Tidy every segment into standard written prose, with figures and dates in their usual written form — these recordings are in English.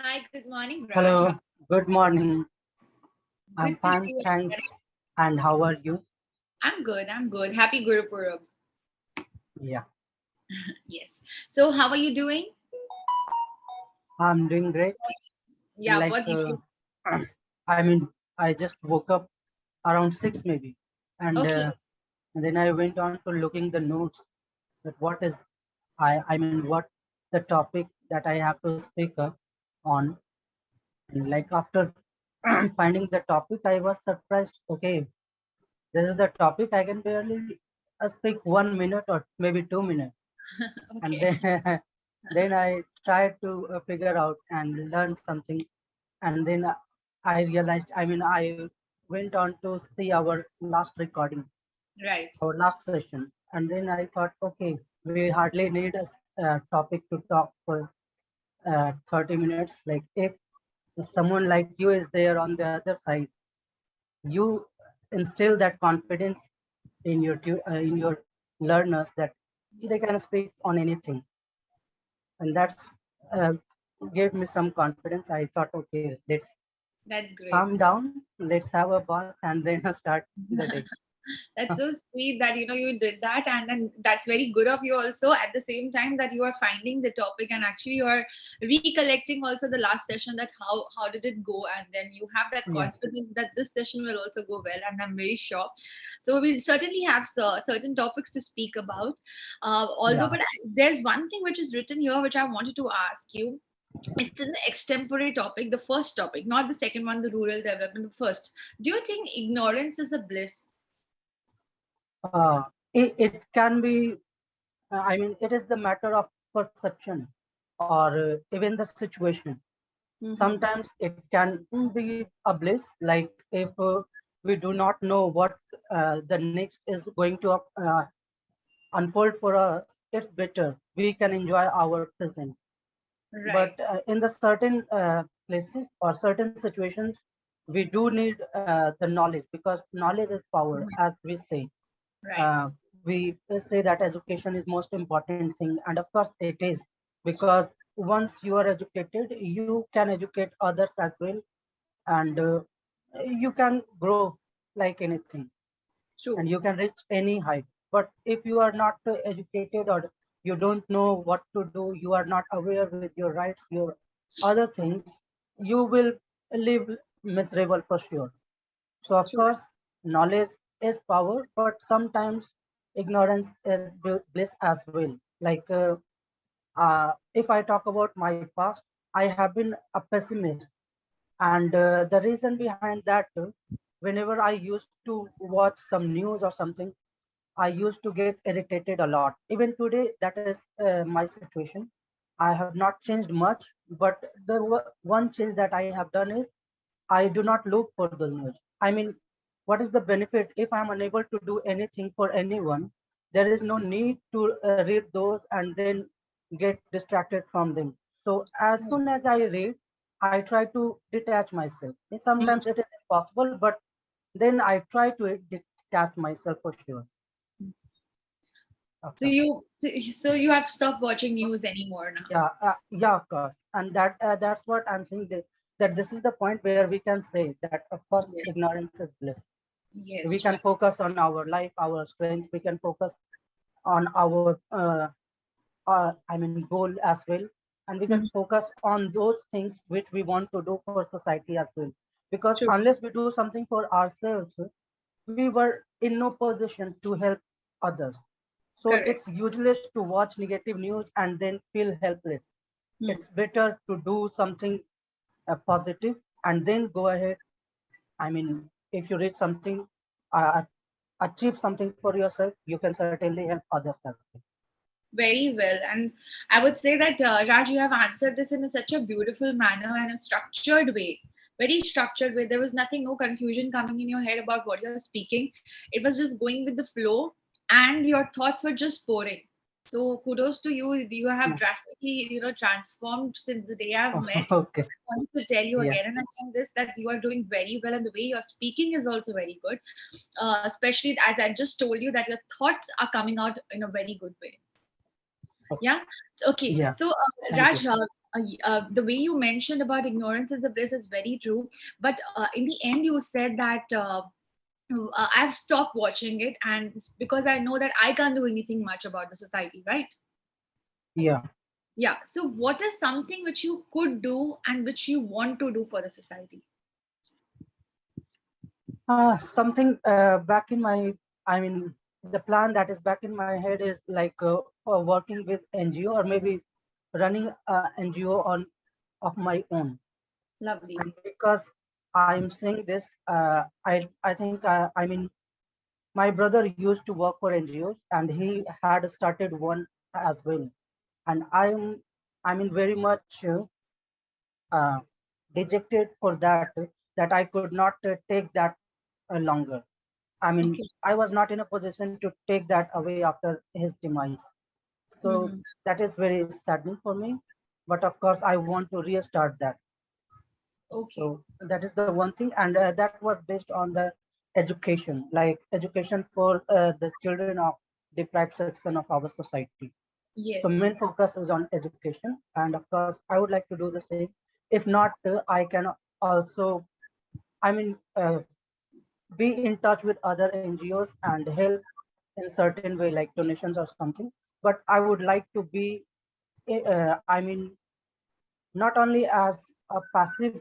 Hi, good morning, Raj. Hello, good morning. I'm Good to see fine, you thanks. again. And how are you? I'm good. I'm good. Happy Guru Purab. Yeah, Yes. So, how are you doing? I'm doing great. Yeah. Like, What did you? I mean, I just woke up around 6 maybe, and, Okay. uh, and then I went on to looking the notes that what is what the topic that I have to speak up on. And like after finding the topic, I was surprised. Okay, this is the topic. I can barely speak 1 minute or maybe 2 minutes, and Okay. then then I tried to figure out and learn something, and then I realized. I went on to see our last recording, Right. our last session, and then I thought, okay, we hardly need a topic to talk for 30 minutes. Like if someone like you is there on the other side, you instill that confidence in your learners that they can speak on anything, and that's uh, gave me some confidence. I thought, okay, let's That's great. calm down, let's have a bath, and then start the day. That's so sweet that you did that, and then that's very good of you also. At the same time that you are finding the topic and actually you are recollecting also the last session, that how did it go, and then you have that Yeah, confidence that this session will also go well, and I'm very sure. So we'll certainly have certain topics to speak about. Although, yeah. but there's one thing which is written here which I wanted to ask you. It's an extempore topic, the first topic, not the second one, the rural development. The first. Do you think ignorance is a bliss? It can be. It is the matter of perception or even the situation. Mm-hmm. Sometimes it can be a bliss, like if we do not know what the next is going to unfold for us, it's better. We can enjoy our present. But Right. in the certain places or certain situations, we do need the knowledge, because knowledge is power, Mhm. as we say. Right. uh, we say that education is most important thing, and of course it is, because once you are educated, you can educate others as well, and you can grow like anything, and True. you can reach any height. But if you are not educated, or you don't know what to do, you are not aware with your rights, your other things, you will live miserable for sure. So of True. course, knowledge is power, but sometimes ignorance is bliss as well. Like if I talk about my past, I have been a pessimist, and the reason behind that, whenever I used to watch some news or something, I used to get irritated a lot. Even today, that is my situation. I have not changed much, but the one change that I have done is I do not look for the news. What is the benefit if I'm unable to do anything for anyone? There is no need to read those and then get distracted from them. So as soon as I read, I try to detach myself. And Mhm. sometimes it is impossible, but then I try to detach myself for sure. So Okay. so you have stopped watching news anymore now. Yeah, of course, and that's what I'm saying, that this is the point where we can say that of course Yes. ignorance is bliss. We Yes. can Right. focus on our life, our strength. We can focus on our goal as well, and we can Mhm. focus on those things which we want to do for society as well. Because True. unless we do something for ourselves, we were in no position to help others. So Correct. it's useless to watch negative news and then feel helpless. Hmm. It's better to do something positive and then go ahead. If you read something, uh, achieve something for yourself, you can certainly help others as well. Very well. And I would say that, Raj, you have answered this in such a beautiful manner and a structured way. Very structured way. There was nothing, no confusion coming in your head about what you're speaking. It was just going with the flow, and your thoughts were just pouring. So kudos to you. You have Yeah. drastically, transformed since the day I've met. Okay. I wanted to tell you Yeah. again and again this, that you are doing very well, and the way you're speaking is also very good. Especially as I just told you that your thoughts are coming out in a very good way. Yeah. So, okay. Yeah, So, thank you. Raj, the way you mentioned about ignorance is a bliss is very true. But in the end, you said that I've stopped watching it, and because I know that I can't do anything much about the society, right? Yeah. Yeah. So, what is something which you could do and which you want to do for the society? Something back in my, I mean, the plan that is back in my head is like working with NGO or maybe running NGO on of my own. Lovely. And because I'm saying this, I think I mean my brother used to work for NGOs and he had started one as well. And I mean very much uh, dejected for that I could not take that longer. I mean, Okay. I was not in a position to take that away after his demise. So Hmm. that is very saddening for me. But of course, I want to restart that. Okay. So that is the one thing, and that was based on the education, like education for the children of deprived section of our society. So Yes. main focus is on education, and of course, I would like to do the same. If not, I can also, I mean, be in touch with other NGOs and help in certain way, like donations or something. But I would like to be, I mean, not only as a passive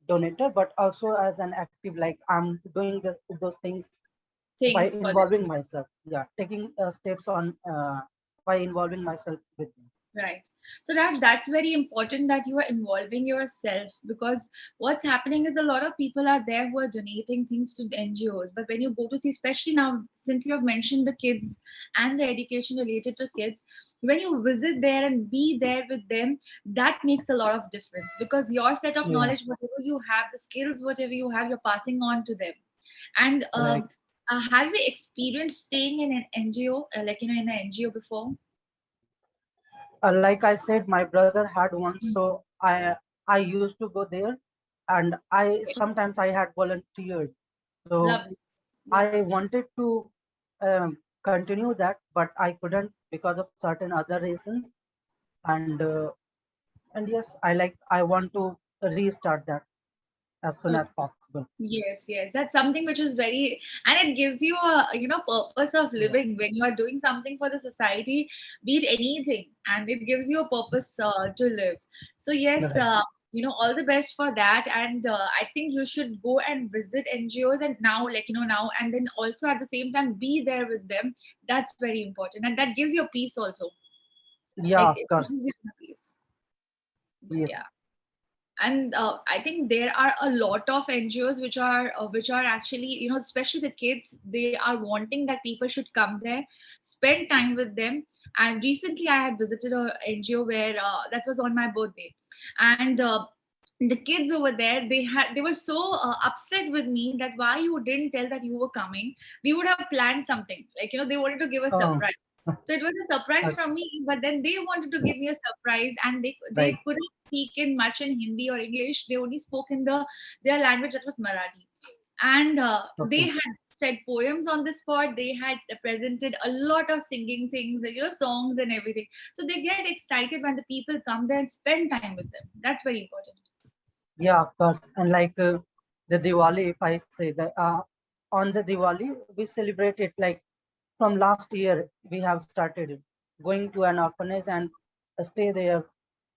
donator, but also as an active, like I'm doing those things by Things for the involving myself. Yeah, taking steps on by involving myself with them. right. So Raj, that's very important that you are involving yourself, because what's happening is a lot of people are there who are donating things to the NGOs. But when you go to see, especially now, since you have mentioned the kids and the education related to kids, when you visit there and be there with them, that makes a lot of difference, because your set of Yeah, knowledge, whatever you have, the skills, whatever you have, you're passing on to them. And right. have you experienced staying in an NGO, like in an NGO before? Like I said, my brother had one, so I used to go there, and I sometimes I had volunteered. So Lovely. Yeah. I wanted to continue that, but I couldn't because of certain other reasons. And yes, I want to restart that as soon as Okay. possible. Yes, yes. That's something which is very, and it gives you a, purpose of Yeah, living when you are doing something for the society, be it anything, and it gives you a purpose to live. So yes, right. all the best for that. And I think you should go and visit NGOs, and now, now, and then also at the same time be there with them. That's very important, and that gives you a peace also. Yeah, Like of it course. gives you a peace. Yeah. Yes. And I think there are a lot of NGOs which are actually, especially the kids, they are wanting that people should come there, spend time with them. And recently I had visited a NGO where that was on my birthday. And the kids over there, they were so upset with me that why you didn't tell that you were coming. We would have planned something, like, they wanted to give a Oh, surprise. So it was a surprise okay, from me, but then they wanted to give me a surprise, and they right. couldn't speak in much in Hindi or English. They only spoke in their language, that was Marathi. And they Okay. had said poems on the spot. They had presented a lot of singing things, songs and everything. So they get excited when the people come there and spend time with them. That's very important. Yeah, of course. And like the Diwali, if I say that on the Diwali, we celebrate it like from last year, we have started going to an orphanage and stay there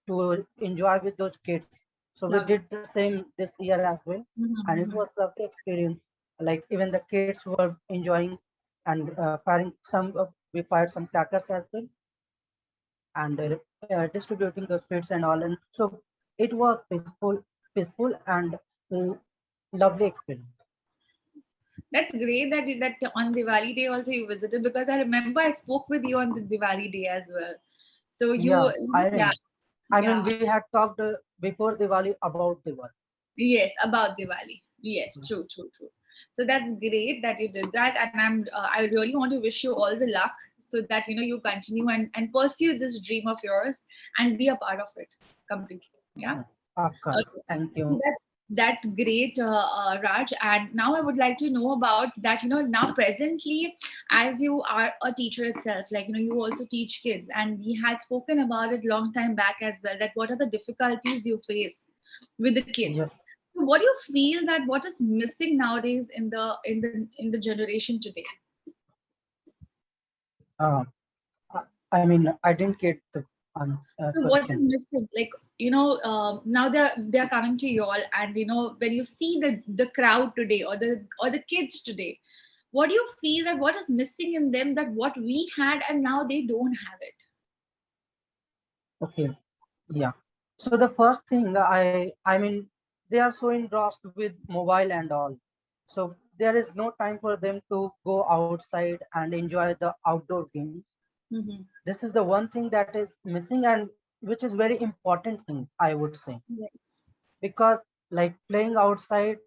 to enjoy with those kids. So we Lovely. did the same this year as well, and it Mm-hmm. was lovely experience. Like even the kids were enjoying and firing some. We fired some crackers as well, and distributing the sweets and all. And so it was peaceful and uh, lovely experience. That's great that that on Diwali day also you visited, because I remember I spoke with you on the Diwali day as well. So Yeah, I yeah, remember. I mean, yeah, we had talked before Diwali about Diwali. yes, about Diwali. Yes, true, true, true. So that's great that you did that, and I really want to wish you all the luck, so that you continue and pursue this dream of yours and be a part of it completely. Yeah. Of course. Okay. Thank So you. That's great, Raj. And now I would like to know about that. Now presently, as you are a teacher itself, like, you also teach kids, and we had spoken about it long time back as well. That what are the difficulties you face with the kids? Yes. So what do you feel that what is missing nowadays in the generation today? Uh, I mean, I didn't get the So what is question. missing? Like, now they're coming to you all, and when you see the crowd today, or the kids today, what do you feel that what is missing in them that what we had and now they don't have it? Okay. Yeah. So the first thing I mean, they are so engrossed with mobile and all. So there is no time for them to go outside and enjoy the outdoor games. Mm-hmm. This is the one thing that is missing, and which is very important thing, I would say, Yes. because like playing outside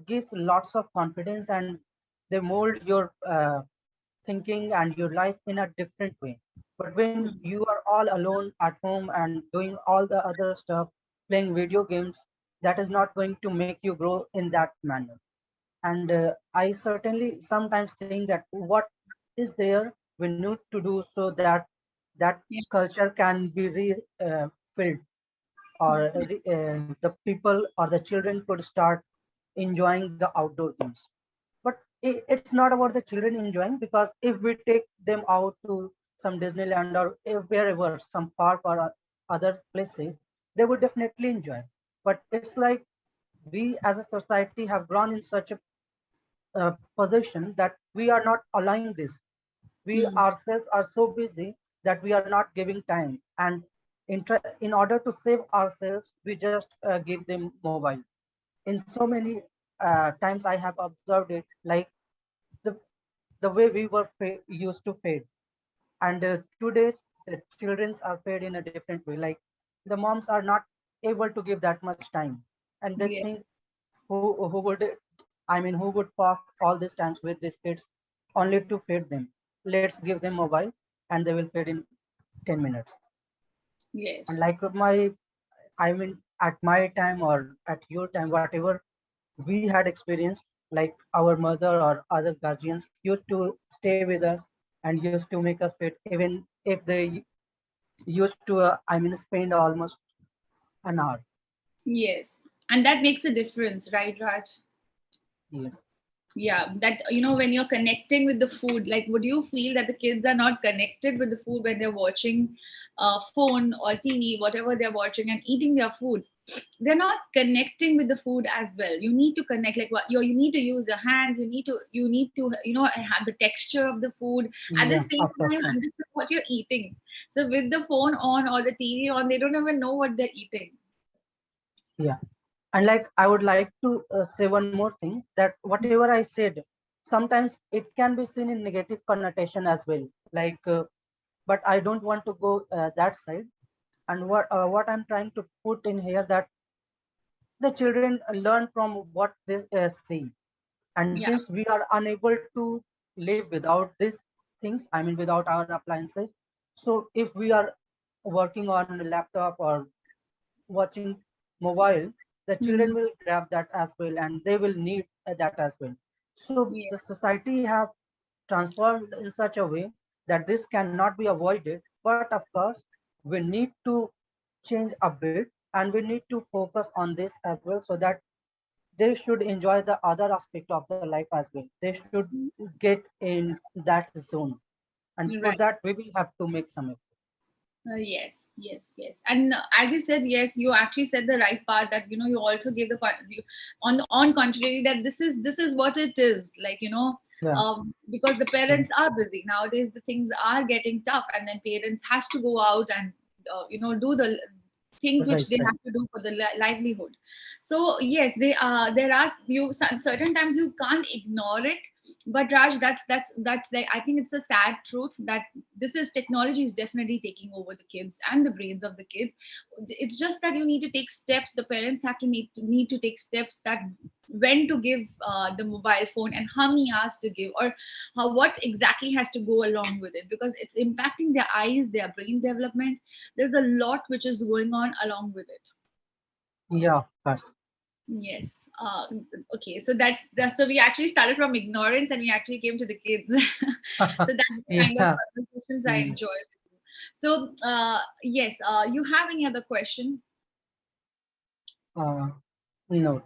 gives lots of confidence, and they mold your thinking and your life in a different way. But when Mm. you are all alone at home and doing all the other stuff, playing video games, that is not going to make you grow in that manner. And I certainly sometimes think that what is there we need to do so that that Yeah. culture can be filled, or the people or the children could start enjoying the outdoor games. But it's not about the children enjoying, because if we take them out to some Disneyland or wherever, some park or other places, they would definitely enjoy. But it's like we as a society have grown in such a position that we are not allowing this. We Mm. ourselves are so busy that we are not giving time. And in order to save ourselves, we just give them mobile. In so many times, I have observed it, like the the way we were used to fed, and today's the childrens are fed in a different way. Like the moms are not able to give that much time, and they Yeah. think who would, I mean, who would pass all these times with these kids only to feed them? Let's give them mobile, and they will feed in 10 minutes. Yes. And like I mean, at my time or at your time, whatever we had experienced, like our mother or other guardians used to stay with us and used to make us fit, even if they used to, I mean, spend almost an hour. Yes. And that makes a difference, right, Raj? Yes. Yeah, that when you're connecting with the food, like, would you feel that the kids are not connected with the food when they're watching phone or TV, whatever they're watching, and eating their food? They're not connecting with the food as well. You need to connect, like, what you need to use your hands. You need to have the texture of the food. At the Yeah, same of course. time, understand what you're eating. So with the phone on or the TV on, they don't even know what they're eating. Yeah. And like I would like to say one more thing, that whatever I said, sometimes it can be seen in negative connotation as well. Like, but I don't want to go that side. And what I'm trying to put in here, that the children learn from what they see. And Yeah. since we are unable to live without these things, I mean, without our appliances, so if we are working on a laptop or watching mobile, the children Hmm. will grab that as well, and they will need that as well. So Yeah. the society have transformed in such a way that this cannot be avoided. But of course, we need to change a bit, and we need to focus on this as well, so that they should enjoy the other aspect of the life as well. They should get in that zone, and for Right. that we will have to make some effort. Yes, yes, yes. And as you said, yes, you actually said the right part that you also gave on contrary that this is what it is, like, Yeah, because the yeah, parents are busy nowadays. The things are getting tough, and then parents has to go out and do the things right, which they right. have to do for the livelihood. So yes, they are. There are certain times you can't ignore it. But Raj, that's like, I think it's a sad truth that this is technology is definitely taking over the kids and the brains of the kids. It's just that you need to take steps. The parents have to need to take steps that when to give the mobile phone and how many hours to give, or what exactly has to go along with it, because it's impacting their eyes, their brain development. There's a lot which is going on along with it. Yeah, of course. Yes. Okay. So that's so we actually started from ignorance and we actually came to the kids. So that's the kind of Yeah. conversations I Mm, enjoy. So yes. You have any other question? uh, no,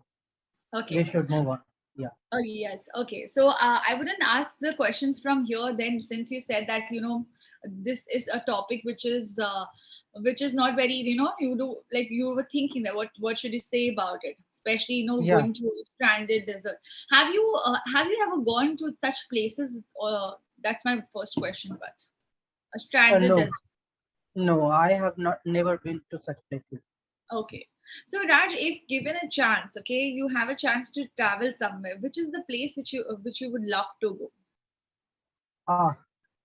we Okay. should move on. Yeah. Oh, yes. Okay. So I wouldn't ask the questions from here then, since you said that, this is a topic which is not very, you do like you were thinking that what should you say about it, especially, Yeah. going to a stranded desert. Have you ever gone to such places? That's my first question, but a stranded No, desert. no, I have not never been to such places. Okay. So Raj, if given a chance, okay, you have a chance to travel somewhere, which is the place which you would love to go? Ah,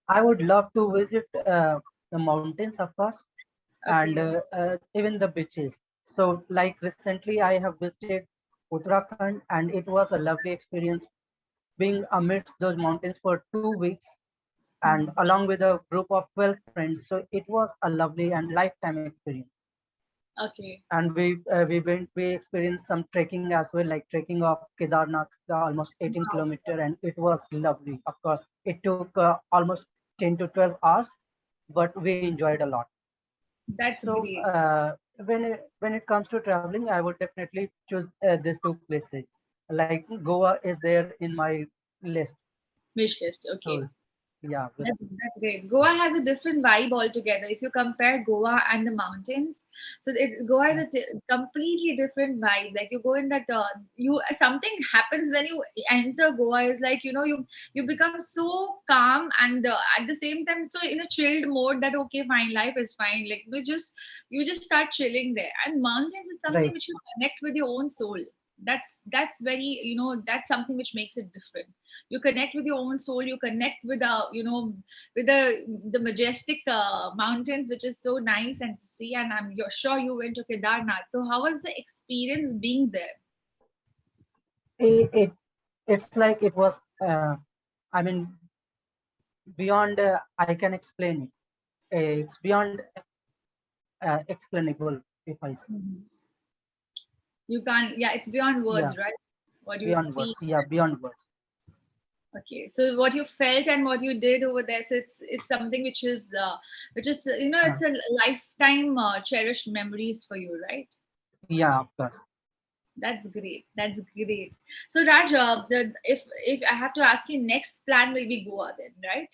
I would love to visit the mountains, of course, and Okay. even the beaches. So, like recently, I have visited Uttarakhand, and it was a lovely experience being amidst those mountains for 2 weeks, and Hmm. along with a group of 12 friends. So it was a lovely and lifetime experience. Okay. And we experienced some trekking as well, like trekking of Kedarnath, almost 18 Wow. kilometer, and it was lovely. Of course, it took almost 10 to 12 hours, but we enjoyed a lot. That's So great. when it comes to traveling, I would definitely choose these two places. Like Goa is there in my list. Wish list. Okay. So yeah, That's great. Goa has a different vibe altogether. If you compare Goa and the mountains, so Goa is a completely different vibe. Like you go in that, something happens when you enter Goa. Is like, you become so calm and at the same time so in a chilled mode that okay, fine, life is fine. Like you just start chilling there. And mountains is something right. which you connect with your own soul. That's very, that's something which makes it different. You connect with your own soul. You connect with the majestic mountains, which is so nice and to see. And you're sure you went to Kedarnath. So how was the experience being there? It's like it was. I mean, beyond. I can explain it. It's beyond explainable, if I say. Mhm. You can't. Yeah, it's beyond Yeah, words, right? What you beyond feel. words. Yeah, beyond words. Okay, so what you felt and what you did over there, so it's something which is Uh, it's a lifetime cherished memories for you, right? yeah, of course. That's great. That's great. So Raj, if I have to ask you, next plan will be Goa then, right?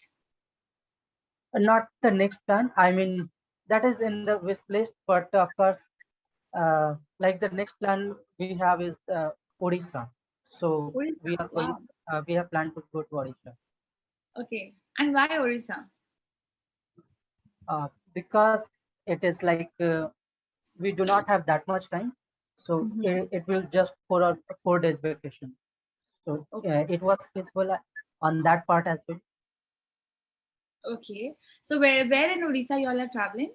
Not the next plan. I mean, that is in the wish list, but of course, like the next plan we have is Odisha. So Orissa. Wow. we have planned to go to Odisha Okay. And why Orissa? because it is like we do not have that much time. So Mhm. it will just for a 4 days vacation. So Okay. it was feasible on that part as well. Okay. So where in Orissa you all are traveling?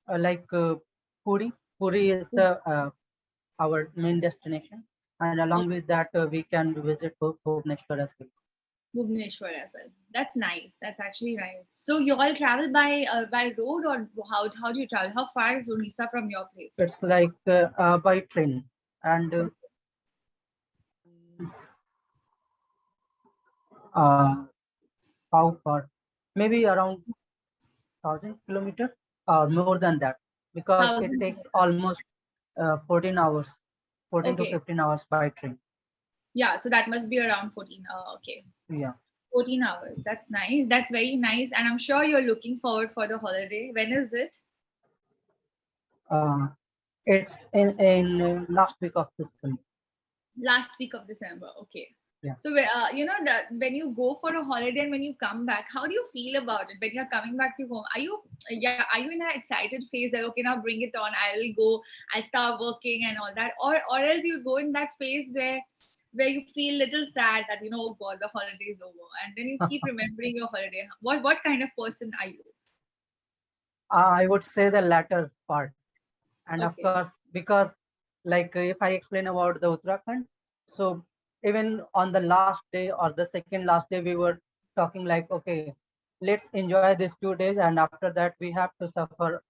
Like Puri. Puri is the our main destination, and along Okay. with that, we can visit Bhubaneswar as well. Bhubaneswar as well. That's nice. That's actually nice. So you all travel by road, or how do you travel? How far is Orissa from your place? It's like by train, and uh, how far? Maybe around 1,000 kilometers or more than that, because it Thousand. takes almost 14 hours, 14 to Okay. 15 hours by train. Yeah. So that must be around 14. Okay. Yeah, 14 hours. That's nice. That's very nice. And I'm sure you're looking forward for the holiday. When is it? uh, it's in last week of December. Last week of December. Okay. Yeah. So, that when you go for a holiday and when you come back, how do you feel about it when you're coming back to home? Are you in an excited phase that okay, now bring it on? I will go. I'll start working and all that, or else you go in that phase where you feel little sad that oh God, the holiday is over, and then you keep remembering your holiday. What kind of person are you? I would say the latter part. And of Okay. course, because like if I explain about the Uttarakhand, so even on the last day or the second last day, we were talking like, okay, let's enjoy these 2 days, and after that, we have to suffer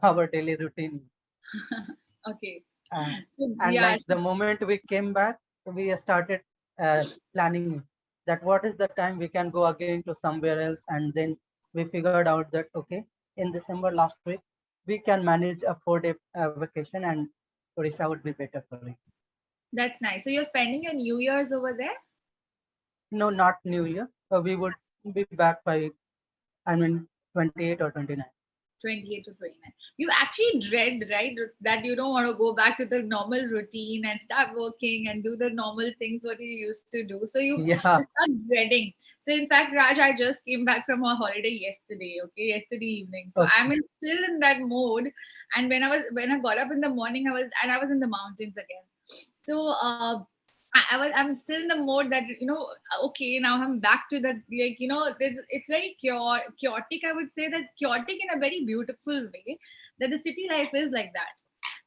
our daily routine. Okay. uh, So, and yeah. like the moment we came back, we started planning that what is the time we can go again to somewhere else, and then we figured out that okay, in December last week we can manage a 4 day vacation, and Odisha would be better for it. That's nice. So you're spending your New Year's over there? No, not New Year. We would be back by, I mean, 28 or 29. 28 to 29. You actually dread, right, that you don't want to go back to the normal routine and start working and do the normal things what you used to do. So you Yeah. start dreading. So in fact, Raj, I just came back from a holiday yesterday, okay, yesterday evening. So I'm Okay. still in that mode. And when I got up in the morning, I was in the mountains again. So I'm still in the mode that okay, now I'm back to that, like, it's very chaotic. I would say that chaotic in a very beautiful way, that the city life is like that.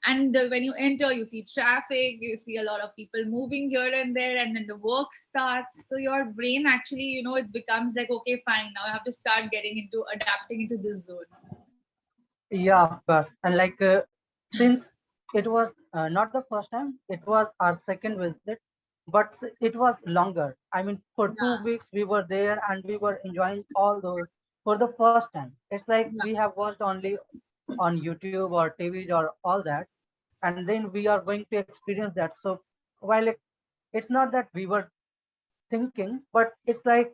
And when you enter, you see traffic, you see a lot of people moving here and there, and then the work starts. So your brain actually, it becomes like, okay, fine, now I have to start getting into adapting into this zone. Yeah, of course. And like since it was not the first time, it was our second visit, but it was longer. I mean, for two Yeah, weeks we were there and we were enjoying all those for the first time. It's like yeah. we have watched only on YouTube or TVs or all that, and then we are going to experience that. So while it's not that we were thinking, but it's like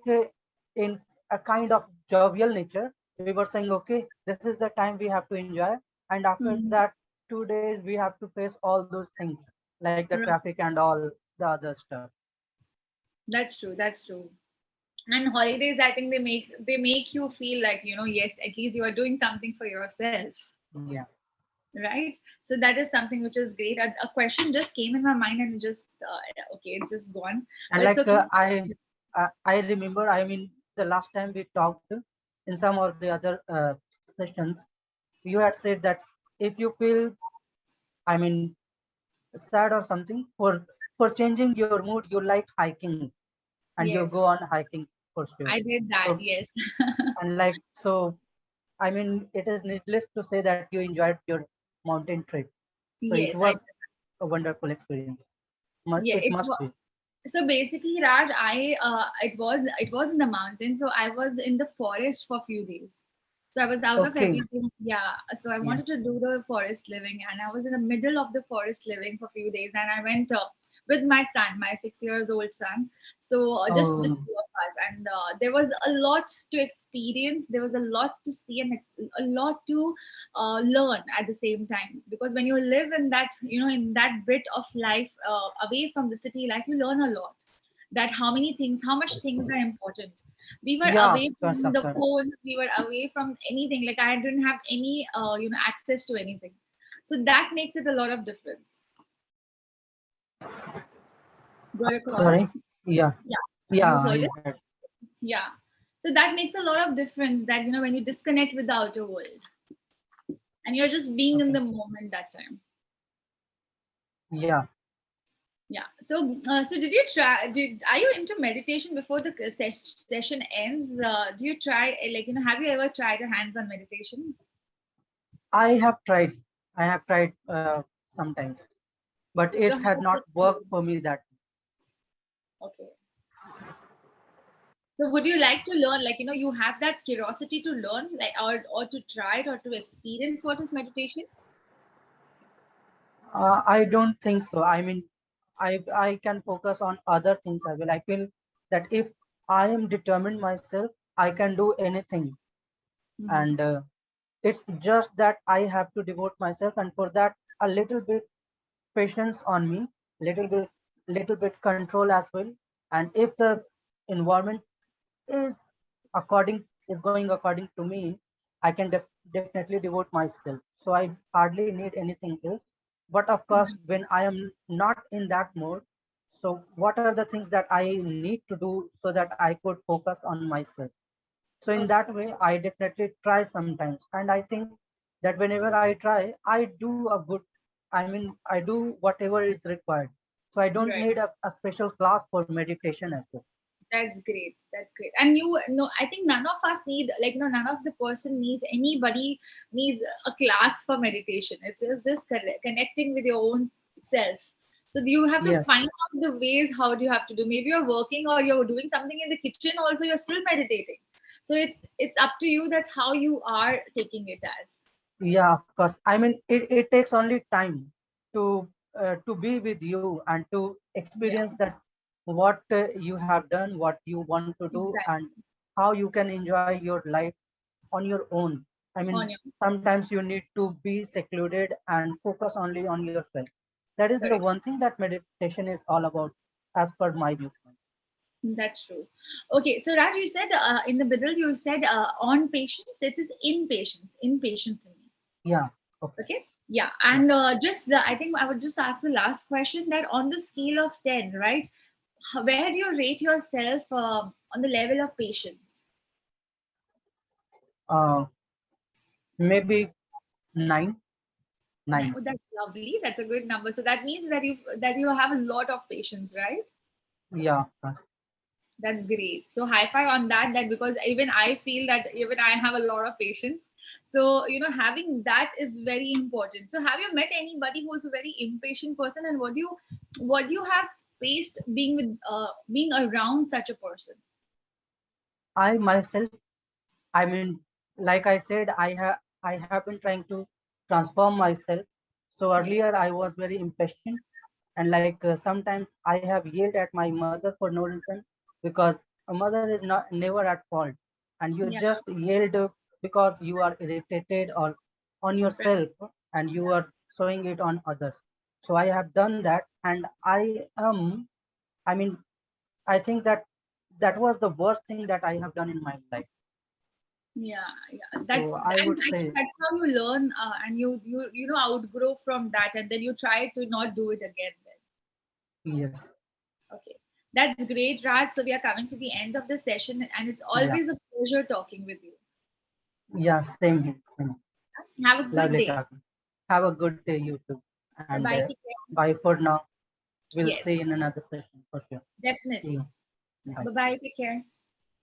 in a kind of jovial nature, we were saying, okay, this is the time we have to enjoy. And after Mhm. that 2 days, we have to face all those things like the Right. traffic and all the other stuff. That's true. That's true. And holidays, I think they make you feel like, yes, at least you are doing something for yourself, Yeah. right? So that is something which is great. A question just came in my mind and it just okay, it's just gone, And but it's like okay. I remember, I mean, the last time we talked in some of the other sessions, you had said that if you feel, I mean, sad or something, for changing your mood, you like hiking and you Yes, go on hiking for sure. I did that. So Yes. and like so, I mean, it is needless to say that you enjoyed your mountain trip. So it Yes, I was a wonderful experience. yeah, It must be. so basically, Raj, it was in the mountains. So I was in the forest for a few days. So I was out of Okay. everything. Yeah. So I Yeah. wanted to do the forest living, and I was in the middle of the forest living for a few days. And I went with my son, my 6 years old son. So just the Oh, two of us, and there was a lot to experience. There was a lot to see and a lot to learn at the same time, because when you live in that, in that bit of life away from the city life, you learn a lot, that how much things are important. We were yeah, of away course, from of the course. phones, we were away from anything, like I didn't have any access to anything. So that makes it a lot of difference. Got a call? Sorry. Yeah. Yeah, Yeah, you heard I it. heard. Yeah. So that makes a lot of difference, that when you disconnect with the outer world and you're just being in Okay. the moment that time. Yeah. Yeah. So, so did you try? Are you into meditation before the session ends? Do you try, like, have you ever tried a hands-on meditation? I have tried. I have tried sometimes, but So it how had does not it feel? worked for me that. Okay. So would you like to learn, like, you have that curiosity to learn, like, or to try it or to experience what is meditation? I don't think so. I mean, I can focus on other things as well. I feel that if I am determined myself, I can do anything, Hmm. and it's just that I have to devote myself, and for that a little bit patience on me, little bit control as well. And if the environment is is going according to me, I can definitely devote myself. So I hardly need anything else. But of course, when I am not in that mode, so what are the things that I need to do so that I could focus on myself? So in Okay. that way, I definitely try sometimes, and I think that whenever I try, I do a good. I mean, I do whatever is required. So I don't Right. need a special class for meditation as well. That's great. That's great. And you know, I think none of us need, like, no, none of the person needs, anybody needs a class for meditation. It's just connecting with your own self. So you have to Yes. find out the ways how do you have to do. Maybe you're working or you're doing something in the kitchen. Also, you're still meditating. So it's up to you. That's how you are taking it as. Yeah, of course. I mean, it takes only time to be with you and to Yeah, experience that what you have done, what you want to do, and exactly. how you can enjoy your life on your own. I mean, On your sometimes you need to be secluded and focus only on yourself. That is the correct. one thing that meditation is all about, as per my viewpoint. That's true. Okay, so Raj, you said in the middle, you said on patience, it is impatience, impatience in me. Yeah. Okay. Okay, yeah, Yeah. and I think I would just ask the last question that on the scale of 10, right? Where do you rate yourself on the level of patience? Uh, Maybe nine. Nine. Oh, that's lovely. That's a good number. So that means that you have a lot of patience, right? Yeah. Of course. That's great. So high five on that. That because even I feel that even I have a lot of patience. So having that is very important. So have you met anybody who is a very impatient person, and what do you have faced being around such a person? I myself, I mean, like I said, I have been trying to transform myself. So Yeah, earlier I was very impatient, and like sometimes I have yelled at my mother for no reason, because a mother is not never at fault, and you yeah, just yelled because you are irritated or on right. yourself, and you are showing it on others. So I have done that, and I mean, I think that that was the worst thing that I have done in my life. Yeah, yeah. So I And would I think say that's how you learn, and you outgrow from that, and then you try to not do it again. Then. yes. Okay, that's great, Raj. So we are coming to the end of the session, and it's Yeah. always a pleasure talking with you. Yeah. Same here. Same. Have a good Lovely day. talking. Have a good day, you too. Bye And bye. Take care. bye for now. We'll Yes, see you in another session for sure. See definitely. you. Bye. Bye bye. Take care.